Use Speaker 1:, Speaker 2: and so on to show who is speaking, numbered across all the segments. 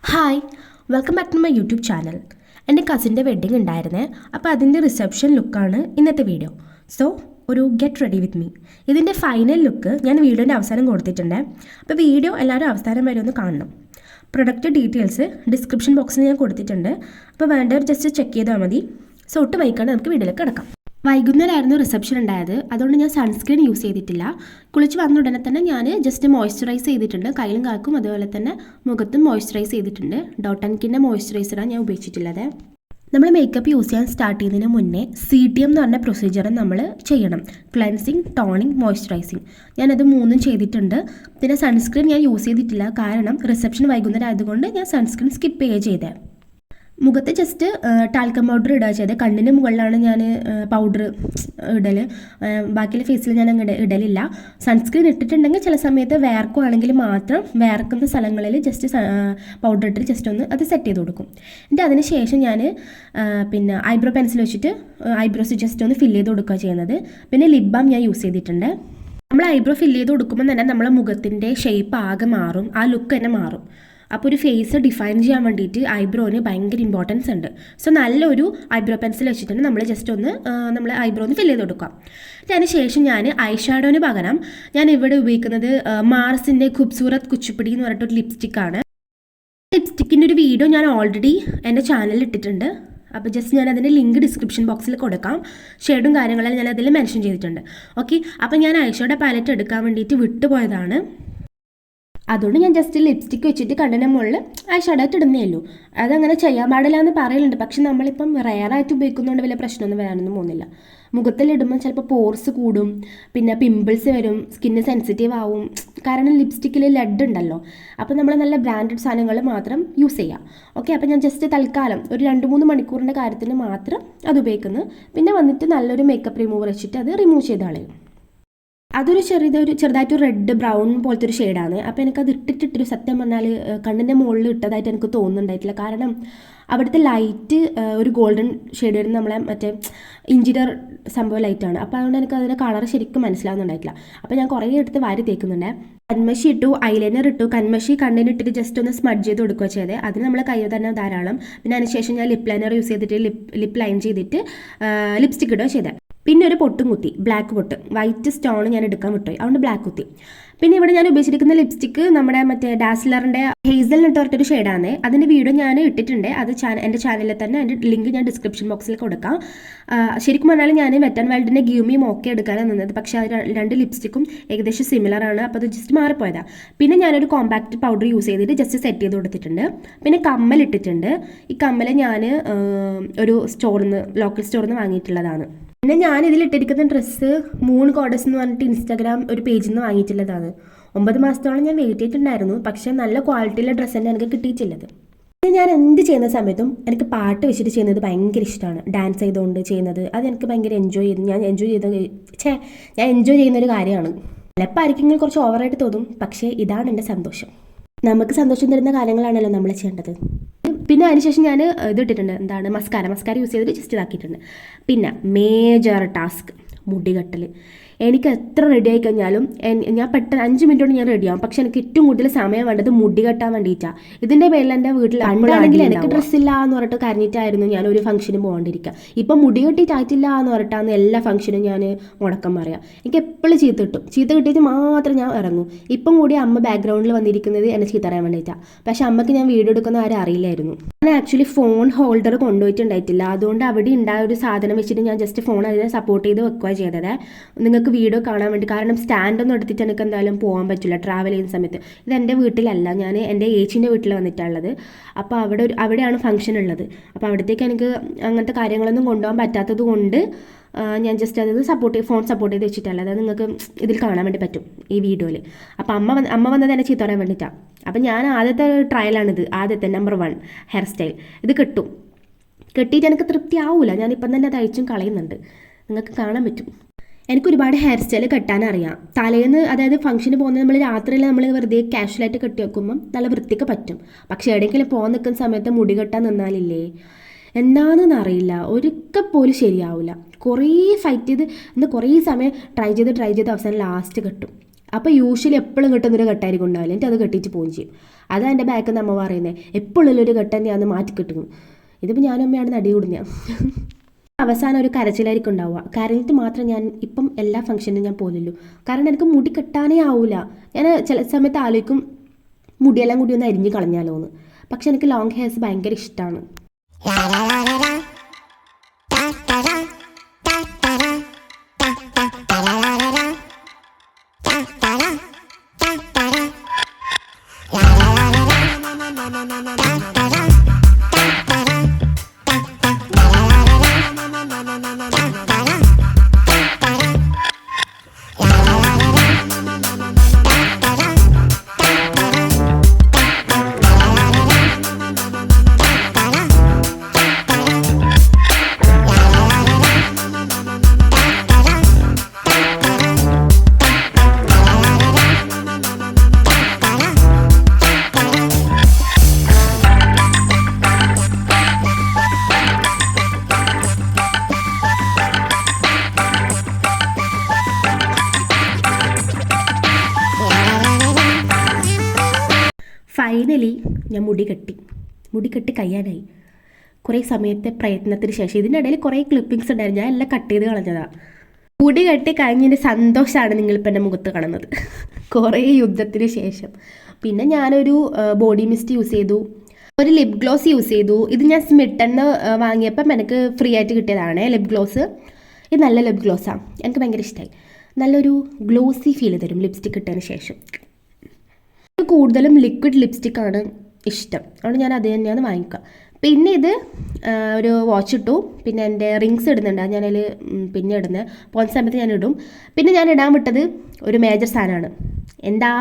Speaker 1: Hi, welcome back to my YouTube channel. എൻ്റെ കസിൻ്റെ wedding ഉണ്ടായിരുന്നേ. അപ്പോൾ അതിൻ്റെ റിസപ്ഷൻ ലുക്കാണ് ഇന്നത്തെ വീഡിയോ. സോ ഒരു ഗെറ്റ് റെഡി വിത്ത് മീ. ഇതിൻ്റെ ഫൈനൽ ലുക്ക് ഞാൻ വീഡിയോൻ്റെ അവസാനം കൊടുത്തിട്ടുണ്ട്. അപ്പോൾ വീഡിയോ എല്ലാവരും അവസാനം വരെ ഒന്ന് കാണണം. പ്രൊഡക്റ്റ് ഡീറ്റെയിൽസ് ഡിസ്ക്രിപ്ഷൻ ബോക്സിൽ ഞാൻ കൊടുത്തിട്ടുണ്ട്. അപ്പോൾ വേണ്ടവർ ജസ്റ്റ് ചെക്ക് ചെയ്താൽ മതി. സോ ഒട്ട് വൈകാണ്ട് നമുക്ക് വീഡിയോയിലേക്ക് കിടക്കാം. വൈകുന്നേരമായിരുന്നു റിസപ്ഷൻ ഉണ്ടായത്. അതുകൊണ്ട് ഞാൻ സൺസ്ക്രീൻ യൂസ് ചെയ്തിട്ടില്ല. കുളിച്ച് വന്ന ഉടനെ തന്നെ ഞാൻ ജസ്റ്റ് മോയ്സ്ചറൈസ് ചെയ്തിട്ടുണ്ട്. കയ്യിലും കാക്കും അതുപോലെ തന്നെ മുഖത്തും മോയ്സ്ചറൈസ് ചെയ്തിട്ടുണ്ട്. ഡോട്ട് ആൻഡ് കിൻ്റെ മോയ്സ്ചറൈസറാണ് ഞാൻ ഉപയോഗിച്ചിട്ടുള്ളത്. നമ്മൾ മേക്കപ്പ് യൂസ് ചെയ്യാൻ സ്റ്റാർട്ട് ചെയ്യുന്നതിന് മുന്നേ CTM എന്ന് പറഞ്ഞ പ്രൊസീജിയർ നമ്മൾ ചെയ്യണം. Cleansing, toning, moisturising. ഞാനത് മൂന്നും ചെയ്തിട്ടുണ്ട്. പിന്നെ സൺസ്ക്രീൻ ഞാൻ യൂസ് ചെയ്തിട്ടില്ല. കാരണം റിസപ്ഷൻ വൈകുന്നേരം ആയതുകൊണ്ട് ഞാൻ സൺസ്ക്രീൻ സ്കിപ്പ് ചെയ്യുക ചെയ്തത്. മുഖത്ത് ജസ്റ്റ് ടാൽക്കം പൗഡർ ഇടുക ചെയ്തത്. കണ്ണിന് മുകളിലാണ് ഞാൻ പൗഡർ ഇടൽ. ബാക്കിയുള്ള ഫേസിൽ ഞാൻ അങ്ങനെ ഇടലില്ല. സൺസ്ക്രീൻ ഇട്ടിട്ടുണ്ടെങ്കിൽ ചില സമയത്ത് വേർക്കുവാണെങ്കിൽ മാത്രം വേർക്കുന്ന സ്ഥലങ്ങളിൽ ജസ്റ്റ് പൗഡർ ഇട്ടിട്ട് ജസ്റ്റ് ഒന്ന് അത് സെറ്റ് ചെയ്ത് കൊടുക്കും. എന്നിട്ട് അതിന് ശേഷം ഞാൻ പിന്നെ ഐബ്രോ പെൻസിൽ വെച്ചിട്ട് ഐബ്രോസ് ജസ്റ്റ് ഒന്ന് ഫില്ല് ചെയ്ത് കൊടുക്കുക ചെയ്യുന്നത്. പിന്നെ ലിപ് ബാം ഞാൻ യൂസ് ചെയ്തിട്ടുണ്ട്. നമ്മൾ ഐബ്രോ ഫില്ല് ചെയ്ത് കൊടുക്കുമ്പോൾ തന്നെ നമ്മളെ മുഖത്തിൻ്റെ ഷേപ്പ് ആകെ മാറും, ആ ലുക്ക് തന്നെ മാറും. അപ്പോൾ ഒരു ഫേസ് ഡിഫൈൻ ചെയ്യാൻ വേണ്ടിയിട്ട് ഐബ്രോന് ഭയങ്കര ഇമ്പോർട്ടൻസ് ഉണ്ട്. സോ നല്ലൊരു ഐബ്രോ പെൻസിൽ വെച്ചിട്ടുണ്ട് നമ്മൾ ജസ്റ്റ് ഒന്ന് നമ്മൾ ഐബ്രോന്ന് ഫില്ല് ചെയ്ത് കൊടുക്കാം. അതിന് ശേഷം ഞാൻ ഐ ഷാഡോന് പകരം ഞാൻ ഇവിടെ ഉപയോഗിക്കുന്നത് മാർസിൻ്റെ ഖൂബ്സൂരത് കുച്ചിപ്പിടി എന്ന് പറഞ്ഞിട്ടൊരു ലിപ്സ്റ്റിക്കാണ്. ലിപ്സ്റ്റിക്കിൻ്റെ ഒരു വീഡിയോ ഞാൻ ഓൾറെഡി എൻ്റെ ചാനലിൽ ഇട്ടിട്ടുണ്ട്. അപ്പോൾ ജസ്റ്റ് ഞാൻ അതിൻ്റെ ലിങ്ക് ഡിസ്ക്രിപ്ഷൻ ബോക്സിൽ കൊടുക്കാം. ഷെയ്ഡും കാര്യങ്ങളെല്ലാം ഞാൻ അതിൽ മെൻഷൻ ചെയ്തിട്ടുണ്ട്. ഓക്കെ, അപ്പോൾ ഞാൻ ഐ ഷാഡോ പാലറ്റ് എടുക്കാൻ വേണ്ടിയിട്ട് വിട്ടുപോയതാണ്. അതുകൊണ്ട് ഞാൻ ജസ്റ്റ് ലിപ്സ്റ്റിക്ക് വെച്ചിട്ട് കണ്ണിൻ്റെ മുകളിൽ ഐ ഷാഡോ ആയിട്ട് ഇടുന്നേ ഉള്ളൂ. അതങ്ങനെ ചെയ്യാൻ പാടില്ല എന്ന് പറയുന്നുണ്ട്. പക്ഷെ നമ്മളിപ്പം റെയറായിട്ട് ഉപയോഗിക്കുന്നതുകൊണ്ട് വലിയ പ്രശ്നമൊന്നും വരാനൊന്നും പോകുന്നില്ല. മുഖത്തിലിടുമ്പോൾ ചിലപ്പോൾ പോർസ് കൂടും, പിന്നെ പിമ്പിൾസ് വരും, സ്കിന്ന് സെൻസിറ്റീവ് ആവും. കാരണം ലിപ്സ്റ്റിക്കിൽ ലെഡ് ഉണ്ടല്ലോ. അപ്പോൾ നമ്മൾ നല്ല ബ്രാൻഡഡ് സാധനങ്ങൾ മാത്രം യൂസ് ചെയ്യാം. ഓക്കെ, അപ്പോൾ ഞാൻ ജസ്റ്റ് തൽക്കാലം ഒരു 2-3 മണിക്കൂറിൻ്റെ കാര്യത്തിന് മാത്രം അത് ഉപയോഗിക്കുന്നു. പിന്നെ വന്നിട്ട് നല്ലൊരു മേക്കപ്പ് റിമൂവർ വെച്ചിട്ട് അത് റിമൂവ് ചെയ്ത് കളയും. അതൊരു ചെറുതായിട്ട് റെഡ് ബ്രൗൺ പോലത്തെ ഒരു ഷെയ്ഡാണ്. അപ്പോൾ എനിക്കത് ഇട്ടിട്ടൊരു സത്യം പറഞ്ഞാൽ കണ്ണിൻ്റെ മുകളിൽ ഇട്ടതായിട്ട് എനിക്ക് തോന്നുന്നുണ്ടായിട്ടില്ല. കാരണം അവിടുത്തെ ലൈറ്റ് ഒരു ഗോൾഡൻ ഷെയ്ഡ് വരുന്ന നമ്മളെ മറ്റേ ഇഞ്ചിയർ സംഭവം ലൈറ്റാണ്. അപ്പോൾ അതുകൊണ്ട് എനിക്ക് അതിൻ്റെ കളർ ശരിക്കും മനസ്സിലാവുന്നുണ്ടായിട്ടില്ല. അപ്പോൾ ഞാൻ കുറേ എടുത്ത് വാരി തേക്കുന്നുണ്ട്. കൺമഷി ഇട്ടു, ഐലൈനർ ഇട്ടു. കൺമഷി കണ്ണിനിട്ടിട്ട് ജസ്റ്റ് ഒന്ന് സ്മഡ്ജ് ചെയ്ത് കൊടുക്കുക ചെയ്തത്. അതിന് നമ്മളെ കയ്യിൽ തന്നെ ധാരാളം. പിന്നെ അതിനുശേഷം ഞാൻ ലിപ്പ് ലൈനർ യൂസ് ചെയ്തിട്ട് ലിപ്പ് ലൈൻ ചെയ്തിട്ട് ലിപ്സ്റ്റിക് ഇടുക ചെയ്തത്. പിന്നെ ഒരു പൊട്ടും കുത്തി, ബ്ലാക്ക് പൊട്ട്, വൈറ്റ് സ്റ്റോൺ ഞാൻ എടുക്കാൻ വിട്ടുപോയി, അതുകൊണ്ട് ബ്ലാക്ക് കുത്തി. പിന്നെ ഇവിടെ ഞാൻ ഉപയോഗിച്ചിരിക്കുന്ന ലിപ്സ്റ്റിക്ക് നമ്മുടെ മറ്റേ ഡാസ്ലറിൻ്റെ ഹേസൽനട്ട് പറഞ്ഞിട്ടൊരു ഷെയ്ഡാണ്. അതിൻ്റെ വീഡിയോ ഞാൻ ഇട്ടിട്ടുണ്ട്. അത് എൻ്റെ ചാനലിൽ തന്നെ അതിൻ്റെ ലിങ്ക് ഞാൻ ഡിസ്ക്രിപ്ഷൻ ബോക്സിൽ കൊടുക്കാം. ശരിക്കും പറഞ്ഞാൽ ഞാൻ വെറ്റ് ആൻഡ് വൈൽഡിൻ്റെ ഗ്യൂമി മോക്കെ എടുക്കാനാണ് നിന്നത്. പക്ഷേ അത് രണ്ട് ലിപ്സ്റ്റിക്കും ഏകദേശം സിമിലർ ആണ്. അപ്പോൾ അത് ജസ്റ്റ് മാറിപ്പോയതാണ്. പിന്നെ ഞാനൊരു കോമ്പാക്റ്റ് പൗഡർ യൂസ് ചെയ്തിട്ട് ജസ്റ്റ് സെറ്റ് ചെയ്ത് കൊടുത്തിട്ടുണ്ട്. പിന്നെ കമ്മൽ ഇട്ടിട്ടുണ്ട്. ഈ കമ്മൽ ഞാൻ ഒരു ലോക്കൽ സ്റ്റോറിൽ നിന്ന് വാങ്ങിയിട്ടുള്ളതാണ്. പിന്നെ ഞാൻ ഇതിലിട്ടിരിക്കുന്ന ഡ്രസ്സ് മൂൺ ഗോഡസ് എന്ന് പറഞ്ഞിട്ട് ഇൻസ്റ്റാഗ്രാം ഒരു പേജിൽ നിന്ന് വാങ്ങിയിട്ടുള്ളതാണ്. 9 മാസത്തോളം ഞാൻ വെയിറ്റ് ചെയ്തിട്ടുണ്ടായിരുന്നു. പക്ഷേ നല്ല ക്വാളിറ്റിയിലെ ഡ്രസ്സ് തന്നെ എനിക്ക് കിട്ടിയിട്ടില്ലത്. പിന്നെ ഞാൻ എന്ത് ചെയ്യുന്ന സമയത്തും എനിക്ക് പാട്ട് വെച്ചിട്ട് ചെയ്യുന്നത് ഭയങ്കര ഇഷ്ടമാണ്. ഡാൻസ് ചെയ്തുകൊണ്ട് ചെയ്യുന്നത് അത് എനിക്ക് ഭയങ്കര ഞാൻ എൻജോയ് ചെയ്യുന്നൊരു കാര്യമാണ്. ചിലപ്പോൾ ആയിരിക്കും കുറച്ച് ഓവറായിട്ട് തോന്നും. പക്ഷേ ഇതാണ് എൻ്റെ സന്തോഷം. നമുക്ക് സന്തോഷം തരുന്ന കാര്യങ്ങളാണല്ലോ നമ്മൾ ചെയ്യേണ്ടത്. പിന്നെ അതിനുശേഷം ഞാൻ ഇതിട്ടിട്ടുണ്ട്, എന്താണ് മസ്കാര യൂസ് ചെയ്തിട്ട് ജസ്റ്റ് ഇതാക്കിയിട്ടുണ്ട്. പിന്നെ മേജർ ടാസ്ക് മുടികെട്ടൽ. എനിക്ക് എത്ര റെഡി ആയി കഴിഞ്ഞാലും ഞാൻ പെട്ടെന്ന് 5 മിനിറ്റ് കൊണ്ട് ഞാൻ റെഡിയാവും. പക്ഷെ എനിക്ക് ഏറ്റവും കൂടുതൽ സമയം വേണ്ടത് മുടി കെട്ടാൻ വേണ്ടിയിട്ടാണ്. ഇതിൻ്റെ പേരിൽ എൻ്റെ വീട്ടിൽ പണ്ടാണെങ്കിൽ എനിക്ക് ഡ്രസ്സില്ല എന്ന് പറഞ്ഞിട്ട് കരഞ്ഞിട്ടായിരുന്നു ഞാൻ ഒരു ഫംഗ്ഷന് പോകാണ്ടിരിക്കുക. ഇപ്പം മുടി കെട്ടിയിട്ടായിട്ടില്ല എന്ന് പറഞ്ഞിട്ടാണ് എല്ലാ ഫംഗ്ഷനും ഞാൻ മുടക്കം പറയാം. എനിക്ക് എപ്പോഴും ചീത്ത കിട്ടിയിട്ട് മാത്രം ഞാൻ ഇറങ്ങും. ഇപ്പം കൂടി അമ്മ ബാക്ക്ഗ്രൗണ്ടിൽ വന്നിരിക്കുന്നത് എന്നെ ചീത്ത അറിയാൻ വേണ്ടിയിട്ടാണ്. പക്ഷെ അമ്മയ്ക്ക് ഞാൻ വീഡിയോ എടുക്കുന്ന ആരും അറിയില്ലായിരുന്നു. ഞാൻ ആക്ച്വലി ഫോൺ ഹോൾഡർ കൊണ്ടുപോയിട്ടുണ്ടായിട്ടില്ല. അതുകൊണ്ട് അവിടെ ഉണ്ടായ ഒരു സാധനം വെച്ചിട്ട് ഞാൻ ജസ്റ്റ് ഫോൺ അതിനെ സപ്പോർട്ട് ചെയ്ത് വെക്കുക ചെയ്തത്. നിങ്ങൾക്ക് വീഡിയോ കാണാൻ വേണ്ടി. കാരണം സ്റ്റാൻഡൊന്നും എടുത്തിട്ട് എനിക്ക് എന്തായാലും പോകാൻ പറ്റില്ല ട്രാവൽ ചെയ്യുന്ന സമയത്ത്. ഇത് എൻ്റെ വീട്ടിലല്ല, ഞാൻ എൻ്റെ ഏച്ചിൻ്റെ വീട്ടിൽ വന്നിട്ടുള്ളത്. അപ്പോൾ അവിടെയാണ് ഫംഗ്ഷൻ ഉള്ളത്. അപ്പോൾ അവിടത്തേക്ക് എനിക്ക് അങ്ങനത്തെ കാര്യങ്ങളൊന്നും കൊണ്ടുപോകാൻ പറ്റാത്തത് കൊണ്ട് ഞാൻ ജസ്റ്റ് അത് ഫോൺ സപ്പോർട്ട് ചെയ്ത് വെച്ചിട്ടല്ല. അത് നിങ്ങൾക്ക് ഇതിൽ കാണാൻ വേണ്ടി പറ്റും ഈ വീഡിയോയിൽ. അപ്പോൾ അമ്മ വന്നത് എന്നെ ചീത്ത പറയാൻ വേണ്ടിയിട്ടാണ്. അപ്പം ഞാൻ ആദ്യത്തെ ട്രയലാണിത്. ആദ്യത്തെ നമ്പർ 1 ഹെയർ സ്റ്റൈൽ. ഇത് കെട്ടിയിട്ട് എനിക്ക് തൃപ്തി ആവില്ല. ഞാനിപ്പം തന്നെ അത് അഴിച്ചും കളയുന്നുണ്ട്. നിങ്ങൾക്ക് കാണാൻ പറ്റും. എനിക്കൊരുപാട് ഹെയർ സ്റ്റൈൽ കെട്ടാനറിയാം. തലേന്ന് അതായത് ഫംഗ്ഷന് പോകുന്നത് നമ്മൾ രാത്രിയിൽ നമ്മൾ വെറുതെ കാഷ്വലായിട്ട് കെട്ടി വെക്കുമ്പം നല്ല വൃത്തിക്ക് പറ്റും. പക്ഷേ എവിടെയെങ്കിലും പോകാൻ നിൽക്കുന്ന സമയത്ത് മുടി കെട്ടാൻ നിന്നാലില്ലേ എന്താണെന്ന് അറിയില്ല, ഒരിക്കൽ പോലും ശരിയാവില്ല. കുറേ ഫൈറ്റ് ചെയ്ത് കുറേ സമയം ട്രൈ ചെയ്ത് അവസാനം ലാസ്റ്റ് കെട്ടും. അപ്പോൾ യൂഷ്വലി എപ്പോഴും കിട്ടുന്നൊരു കെട്ടായിരിക്കും ഉണ്ടാവില്ല, എന്നിട്ട് അത് കെട്ടിയിട്ട് പോവുകയും ചെയ്യും. അതാണ് എൻ്റെ ബാക്കിൽ നിന്ന് അമ്മ പറയുന്നത്, എപ്പോഴുള്ളൊരു കെട്ട് തന്നെയാണ് മാറ്റി കിട്ടുന്നു. ഇതിപ്പോൾ ഞാനും അമ്മയാണ് നടി കൂടുന്ന. അവസാനം ഒരു കരച്ചിലായിരിക്കും ഉണ്ടാവുക. കരഞ്ഞിട്ട് മാത്രം ഞാൻ ഇപ്പം എല്ലാ ഫംഗ്ഷനും ഞാൻ പോലുള്ളൂ. കാരണം എനിക്ക് മുടി കെട്ടാനേ ആവില്ല. ഞാൻ ചില സമയത്ത് ആലോചിക്കും മുടിയെല്ലാം കൂടി ഒന്ന് അരിഞ്ഞ് കളഞ്ഞാലോ എന്ന്. പക്ഷെ എനിക്ക് ലോങ് ഹെയർസ് ഭയങ്കര ഇഷ്ടമാണ്. ഫൈനലി ഞാൻ മുടി കെട്ടി കഴിയാനായി. കുറേ സമയത്തെ പ്രയത്നത്തിന് ശേഷം ഇതിനിടയിൽ കുറേ ക്ലിപ്പിങ്സ് ഉണ്ടായിരുന്നു, ഞാൻ എല്ലാം കട്ട് ചെയ്ത് കളഞ്ഞതാണ്. മുടി കെട്ടി കഴിഞ്ഞതിൻ്റെ സന്തോഷമാണ് നിങ്ങളിപ്പോൾ എൻ്റെ മുഖത്ത് കാണുന്നത്. കുറേ യുദ്ധത്തിന് ശേഷം പിന്നെ ഞാനൊരു ബോഡി മിസ്റ്റ് യൂസ് ചെയ്തു, ഒരു ലിപ് ഗ്ലോസ് യൂസ് ചെയ്തു. ഇത് ഞാൻ സ്മിട്ടെന്ന് വാങ്ങിയപ്പം എനിക്ക് ഫ്രീ ആയിട്ട് കിട്ടിയതാണ് ലിപ് ഗ്ലോസ്. ഇത് നല്ല ലിപ് ഗ്ലോസ്സാണ്, എനിക്ക് ഭയങ്കര ഇഷ്ടമായി. നല്ലൊരു ഗ്ലോസി ഫീൽ തരും ലിപ്സ്റ്റിക് ഇട്ടതിന് ശേഷം. കൂടുതലും ലിക്വിഡ് ലിപ്സ്റ്റിക്കാണ് ഇഷ്ടം, അതുകൊണ്ട് ഞാൻ അത് തന്നെയാണ് വാങ്ങിക്കുക. പിന്നെ ഇത് ഒരു വാച്ച് ഇട്ടു, പിന്നെ എൻ്റെ റിങ്സ് ഇടുന്നുണ്ട്, ഞാനതിൽ പിന്നെ ഇടുന്നത് പോകുന്ന സമയത്ത് ഞാൻ ഇടും. പിന്നെ ഞാൻ ഇടാൻ വിട്ടത് ഒരു മേജർ സാധനമാണ്, എന്താ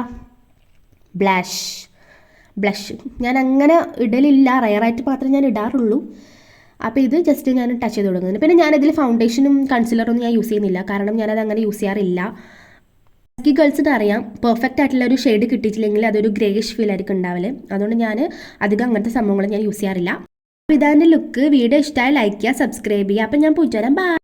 Speaker 1: ബ്ലഷ്. ഞാൻ അങ്ങനെ ഇടലില്ല, റയറായിട്ട് മാത്രമേ ഞാൻ ഇടാറുള്ളൂ. അപ്പോൾ ഇത് ജസ്റ്റ് ഞാൻ ടച്ച് ചെയ്ത് കൊടുക്കുന്നുണ്ട്. പിന്നെ ഞാനതിൽ ഫൗണ്ടേഷനും കൺസീലറൊന്നും ഞാൻ യൂസ് ചെയ്യുന്നില്ല, കാരണം ഞാനത് അങ്ങനെ യൂസ് ചെയ്യാറില്ല. ബാക്കി ഗേൾസിന് അറിയാം, പെർഫെക്റ്റ് ആയിട്ടുള്ള ഒരു ഷെയ്ഡ് കിട്ടിയിട്ടില്ലെങ്കിൽ അതൊരു ഗ്രേയിഷ് ഫീൽ ആയിരിക്കും ഉണ്ടാവില്ല. അതുകൊണ്ട് ഞാൻ അധികം അങ്ങനത്തെ സംഭവങ്ങൾ ഞാൻ യൂസ് ചെയ്യാറില്ല. അപ്പോൾ ഇതാൻ്റെ ലുക്ക്. വീഡിയോ ഇഷ്ടമായി ലൈക്ക് ചെയ്യുക, സബ്സ്ക്രൈബ് ചെയ്യുക. അപ്പം ഞാൻ പോയിട്ട് വരാം. ബൈ.